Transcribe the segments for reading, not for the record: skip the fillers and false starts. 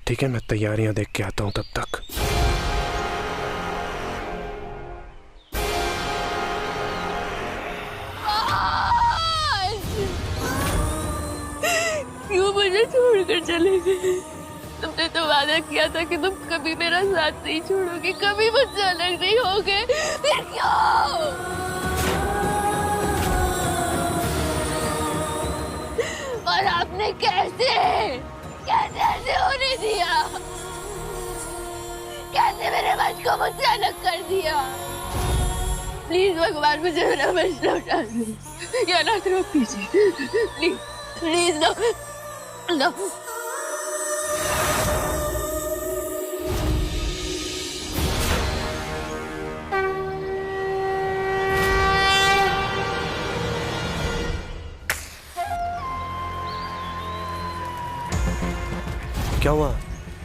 ठीक है, मैं तैयारियां देख के आता हूँ तब तक। क्यों मुझे छोड़कर चले गए? तुमने तो वादा किया था कि तुम कभी मेरा साथ नहीं छोड़ोगे, कभी मुझसे अलग नहीं होगे, फिर क्यों? और आपने कैसे कैसे ऐसे होने दिया? कैसे मेरे बच को मुझसे अलग कर दिया? प्लीज भगवान, मुझे मेरा बच लौटा दो या ना रोक दीजिए, प्लीज प्लीज। No no. क्या हुआ?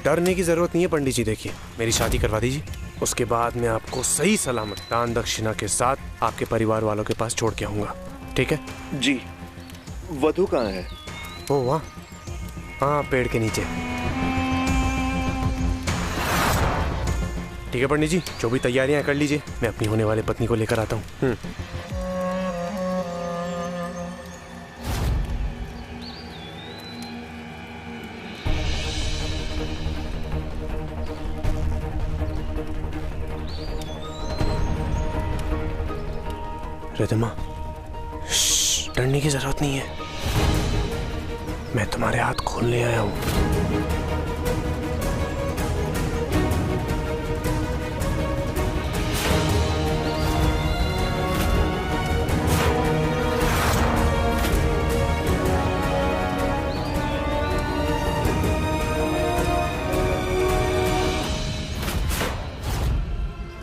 डरने की जरूरत नहीं है पंडित जी। देखिए, मेरी शादी करवा दीजिए, उसके बाद मैं आपको सही सलामत दान दक्षिणा के साथ आपके परिवार वालों के पास छोड़ के आऊंगा। ठीक है जी। वधू कहाँ है? ओ वहाँ, हाँ पेड़ के नीचे। ठीक है पंडित जी, जो भी तैयारियां कर लीजिए, मैं अपनी होने वाली पत्नी को लेकर आता हूँ। रिद्धिमा, डरने की जरूरत नहीं है, मैं तुम्हारे हाथ खोलने आया हूं।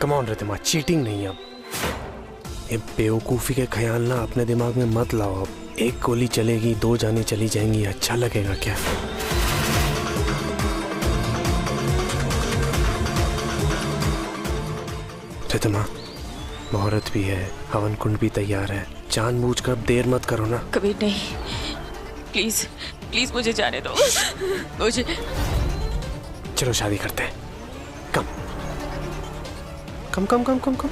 कम ऑन रिद्धिमा, चीटिंग नहीं है अब। ये बेवकूफ़ी के ख्याल ना अपने दिमाग में मत लाओ। अब एक गोली चलेगी, 2 जाने चली जाएंगी, अच्छा लगेगा क्या? रिद्धिमा, मुहूर्त भी है, हवन कुंड भी तैयार है, जानबूझकर अब देर मत करो ना। कभी नहीं, प्लीज प्लीज मुझे जाने दो, मुझे। चलो शादी करते हैं। कम कम कम कम कम कम।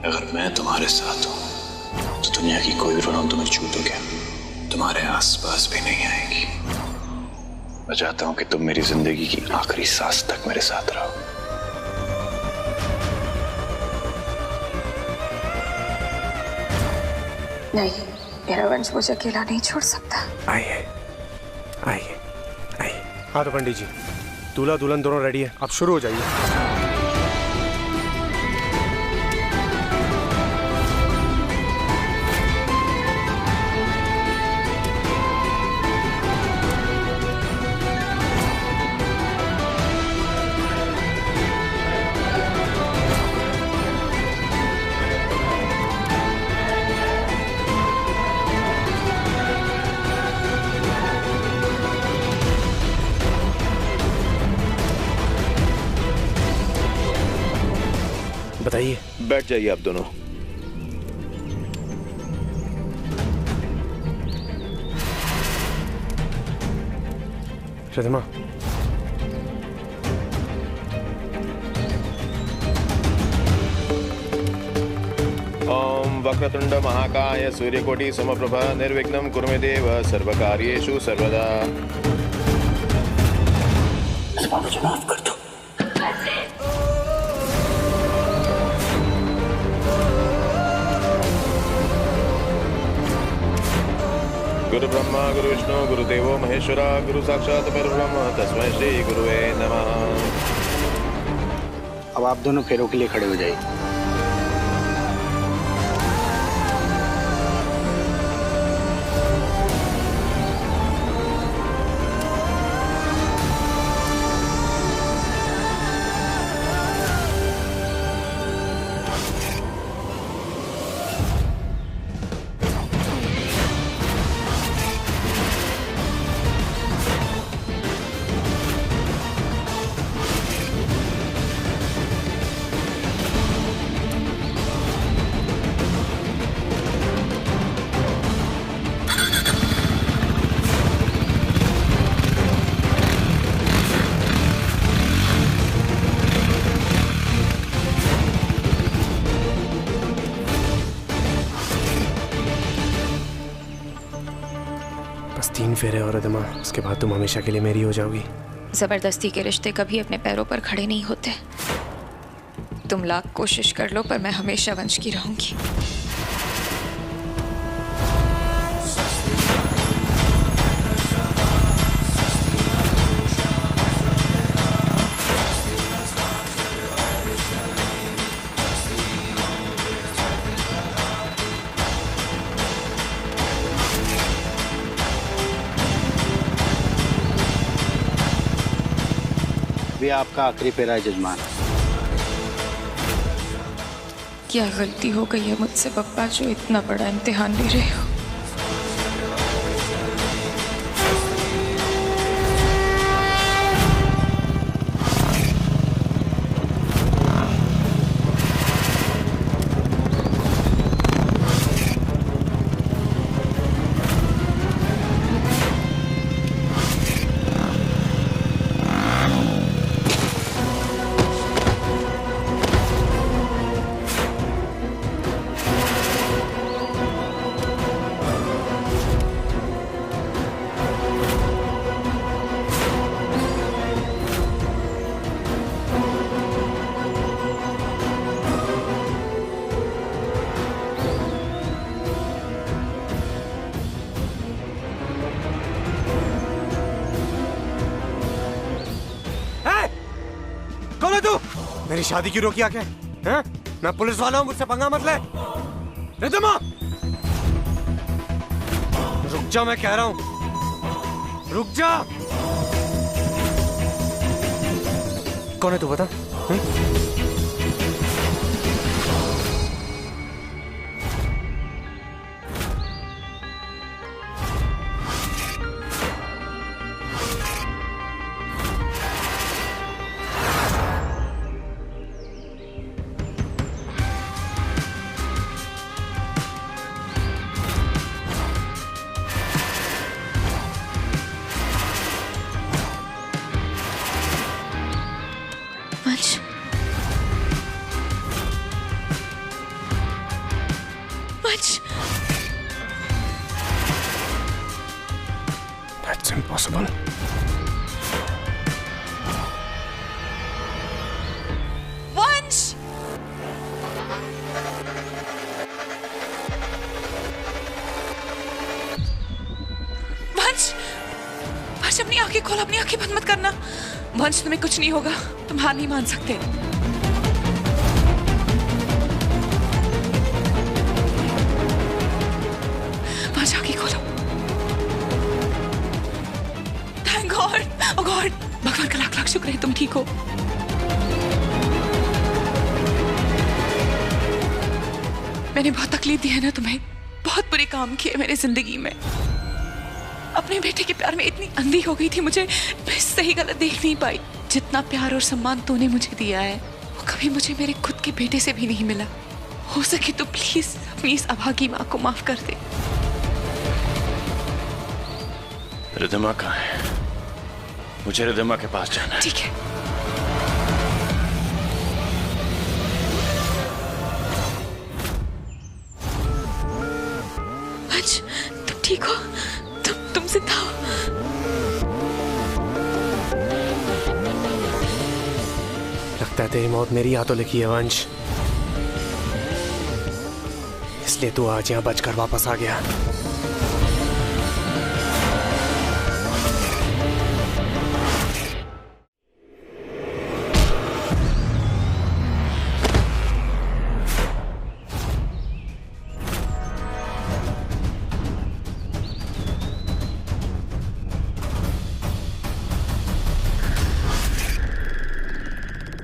अगर मैं तुम्हारे साथ हूं तो दुनिया की कोई रौनक तुम्हें छू तो क्या तुम्हारे आसपास भी नहीं आएगी। मैं चाहता हूं कि तुम मेरी जिंदगी की आखिरी सांस तक मेरे साथ रहो। नहीं, मेरा वंश मुझे अकेला नहीं छोड़ सकता। आइए आइए आइए। हाँ तो पंडित जी, दूल्हा दुल्हन दोनों रेडी है, आप शुरू हो जाइए। बताइए। बैठ जाइए आप दोनों। रिद्धिमा, ओम वक्रतुंड महाकाय सूर्यकोटि समप्रभ निर्विघ्नं कुरु मे देव सर्वकार्येषु सर्वदा। मुझे माफ कर दो। गुरु ब्रह्मा गुरु विष्णु गुरुदेवो महेश्वरा गुरु साक्षात परब्रह्म तस्मै श्री गुरुवे नमः। अब आप दोनों फेरों के लिए खड़े हो जाइए। बस 3 फेरे और रिद्धिमा, उसके बाद तुम हमेशा के लिए मेरी हो जाओगी। जबरदस्ती के रिश्ते कभी अपने पैरों पर खड़े नहीं होते। तुम लाख कोशिश कर लो पर मैं हमेशा वंश की रहूंगी। भी आपका आखिरी फेरा है जजमान। क्या गलती हो गई है मुझसे पप्पा जो इतना बड़ा इम्तिहान ले रहे हो? कौन है तू? मेरी शादी की रोकी आके? हैं? मैं पुलिस वाला हूँ, मुझसे पंगा मत ले। रिद्धिमा, रुक जा, मैं कह रहा हूँ, रुक जा। कौन है तू बता? वंश, वंश, That's impossible. वंश, वंश, वंश अपनी आंखें खोल, अपनी आंखें बंद मत करना। वंश तुम्हें कुछ नहीं होगा, तुम हार नहीं मान सकते। वंश आंखें खोलो। थैंक गॉड, ओह गॉड, भगवान का लाख लाख शुक्र है तुम ठीक हो। मैंने बहुत तकलीफ दी है ना तुम्हें, बहुत बुरे काम किए मेरे जिंदगी में। अपने बेटे के प्यार में इतनी अंधी हो गई थी, मुझे मैं सही गलत देख नहीं पाई। जितना प्यार और सम्मान तूने मुझे दिया है वो कभी मुझे मेरे खुद के बेटे से भी नहीं मिला। हो सके तो प्लीज अपनी इस अभागी माँ को माफ कर दे। रिद्धिमा कहाँ है? मुझे रिद्धिमा के पास जाना है। ठीक है। वंश, तुम ठीक हो? तुम जिंदा हो? लगता है तेरी मौत मेरी हाथों लिखी है वंश, इसलिए तू आज यहाँ बचकर वापस आ गया।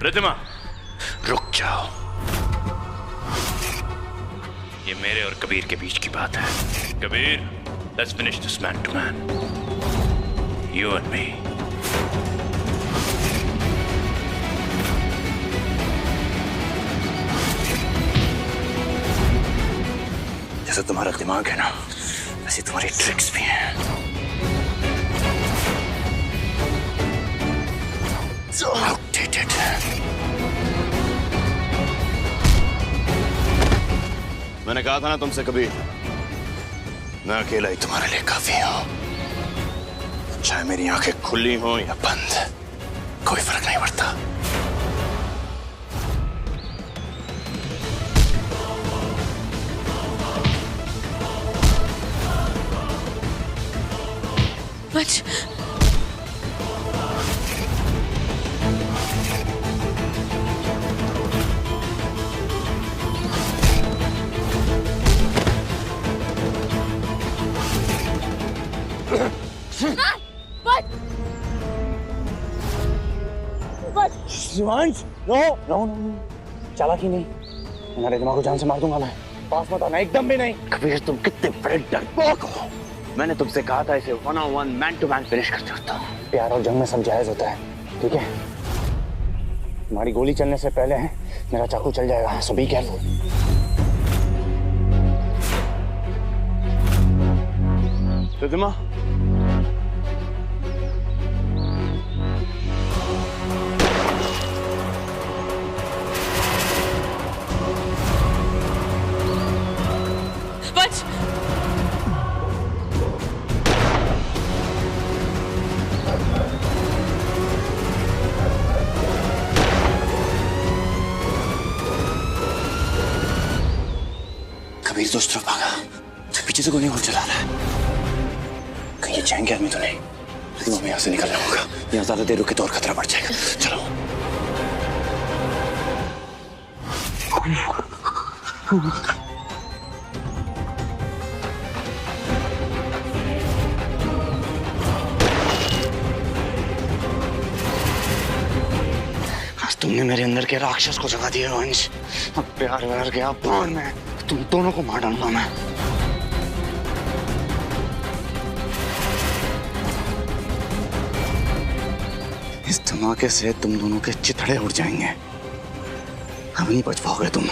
रिद्धिमा, रुक जाओ। ये मेरे और कबीर के बीच की बात है। Kabir, let's finish this man to man, you and me. जैसा तुम्हारा दिमाग है ना, वैसे तुम्हारी ट्रिक्स भी हैं। So outdated. मैंने कहा था ना तुमसे कबीर, मैं अकेला ही तुम्हारे लिए काफी हूं। चाहे मेरी आंखें खुली हों या बंद, कोई फर्क नहीं पड़ता। वंश, शिवांश, नो नो नो, चालाकी नहीं, तुम्हारे दिमाग को जान से मार दूंगा मैं। पास मत आना, एकदम भी नहीं। कबीर, तुम कितने बड़े डरपोक हो। मैंने तुमसे कहा था इसे 1-on-1 man to man finish करते होता। प्यार और जंग में सब जायज होता है, ठीक है? तुम्हारी गोली चलने से पहले मेरा चाकू चल जाएगा, सो बी केयरफुल। रिद्धिमा, वंश, कबीर तो उस तरफ भागा, तो पीछे से गोली और चला रहा है। कहीं ये चैन के आदमी तो नहीं? लेकिन हमें यहाँ से निकलना होगा, यहाँ ज्यादा देर रुके तो और खतरा बढ़ जाएगा। चलो। आज तुमने मेरे अंदर के राक्षस को जगा दिया वंश। अब प्यार व्यार गया बाण में, तुम दोनों को मार डालूंगा मैं। इस धमाके से तुम दोनों के चिथड़े उड़ जाएंगे, अब नहीं बच पाओगे तुम।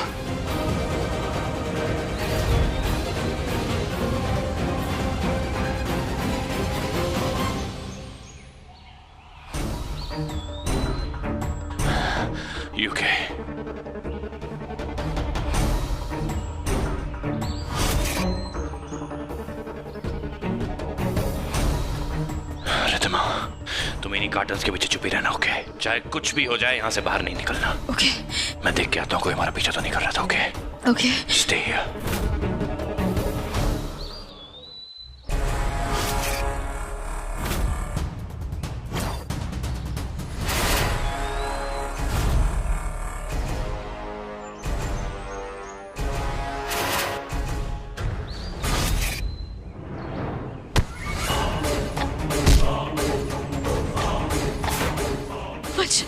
यूके, रिद्धिमा, तुम इन्हीं कार्टन्स के पीछे छुपी रहना, ओके? चाहे कुछ भी हो जाए, यहाँ से बाहर नहीं निकलना। ओके। मैं देख के आता हूँ कोई हमारा पीछा तो नहीं कर रहा था, ओके? ओके। Stay here. वंश,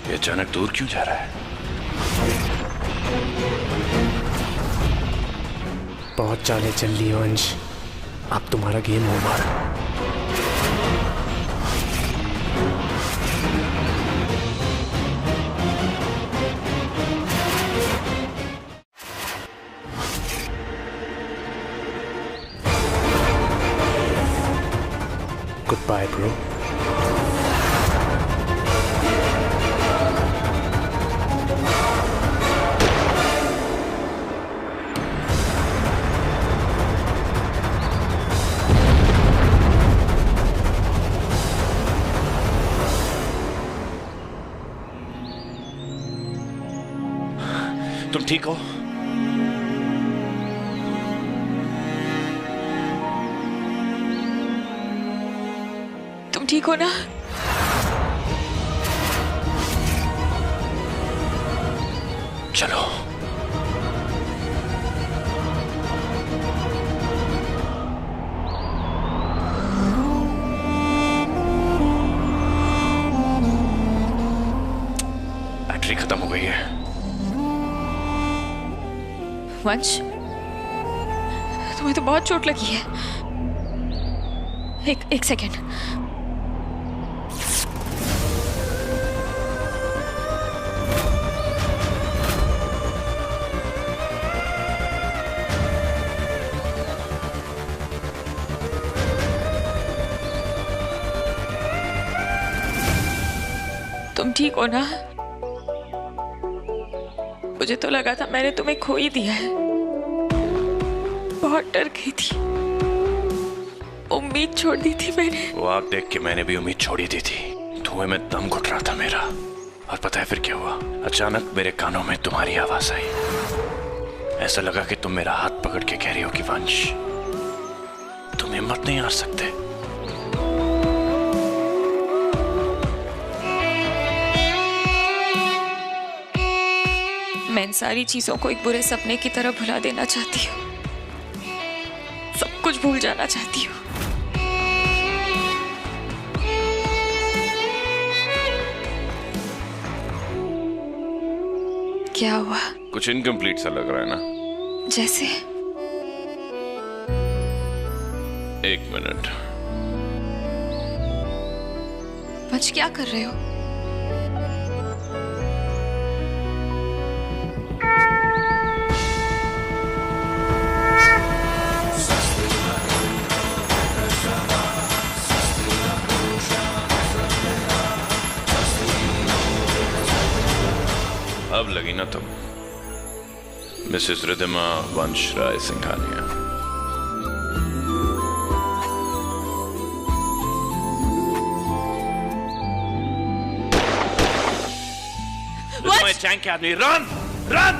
ये अचानक दूर क्यों जा रहा है? बहुत चालें चल ली वंश, अब तुम्हारा game over. Goodbye bro. तुम ठीक हो? तुम ठीक हो ना? चलो। बैटरी खत्म हो गई है। वंश, तुम्हें तो बहुत चोट लगी है। एक सेकेंड। तुम ठीक हो ना? मुझे तो लगा था मैंने तुम्हें खो ही दिया है। बहुत डर गई थी, उम्मीद छोड़ दी थी मैंने। वो आग देख के मैंने भी उम्मीद छोड़ी दी थी। धुएं में दम घुट रहा था मेरा। और पता है फिर क्या हुआ? अचानक मेरे कानों में तुम्हारी आवाज आई। ऐसा लगा कि तुम मेरा हाथ पकड़ के कह रही हो कि वंश, तुम हिम्मत नहीं हार सकते। मैं इन सारी चीजों को एक बुरे सपने की तरह भुला देना चाहती हूँ। सब कुछ भूल जाना चाहती हूँ। क्या हुआ? कुछ इनकम्प्लीट सा लग रहा है ना? जैसे? एक मिनट। वंश, क्या कर रहे हो? अब लगी ना तुम, मिसेस रिद्धिमा वंश राय सिंघानिया। रिद्धिमा चैंग के आदमी, रन रन।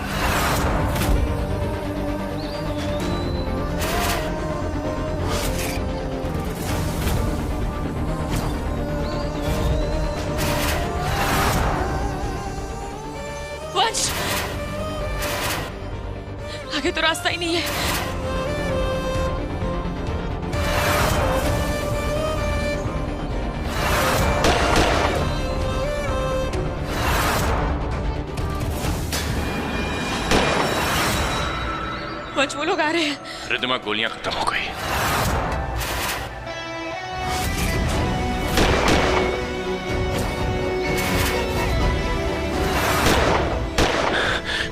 वंश, आगे तो रास्ता ही नहीं है। वंश, वो लोग आ रहे हैं। रिद्धिमा, गोलियां खत्म हो गई।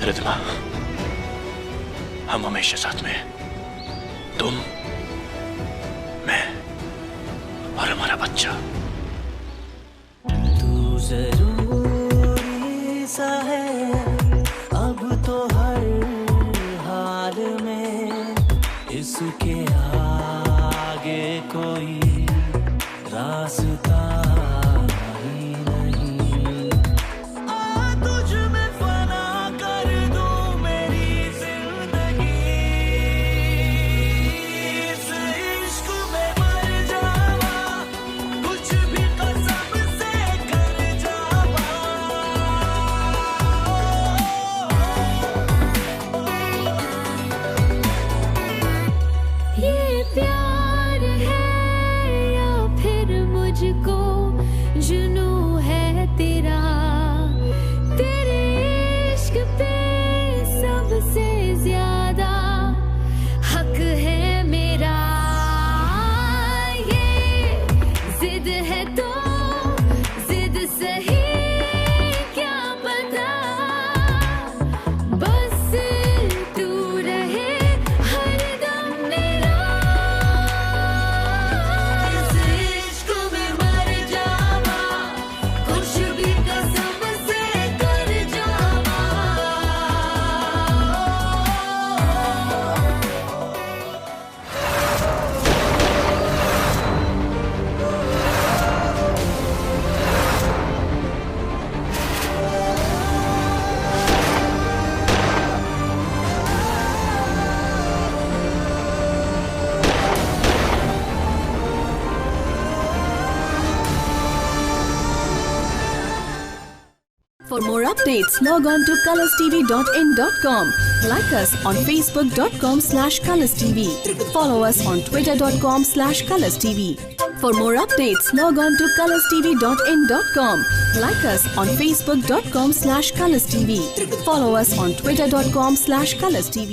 रिद्धिमा, हम हमेशा साथ में हैं। तुम, मैं और हमारा बच्चा। तू जरूरी सा है अब तो हर हाल में, इसके आगे कोई रास्ता ही नहीं। आ तुझ में फना कर दूं मेरी जिंदगी, इस इश्क में मर जावा, कुछ भी कसम से कर जावा। ये प्यार है या फिर मुझको जुनू है तेरा, तेरे इश्क पे सबसे ज्यादा हक है मेरा। ये जिद है तो जिद सही, क्या पता बस तू रहे हरदम मेरा। इस इश्क में मर जावा, कुछ भी कसम से कर जावा। For more updates, log on to colorstv.in.com. Like us on facebook.com/colorstv. Follow us on twitter.com/colorstv. For more updates, log on to colorstv.in.com. Like us on facebook.com/colorstv. Follow us on twitter.com/colorstv.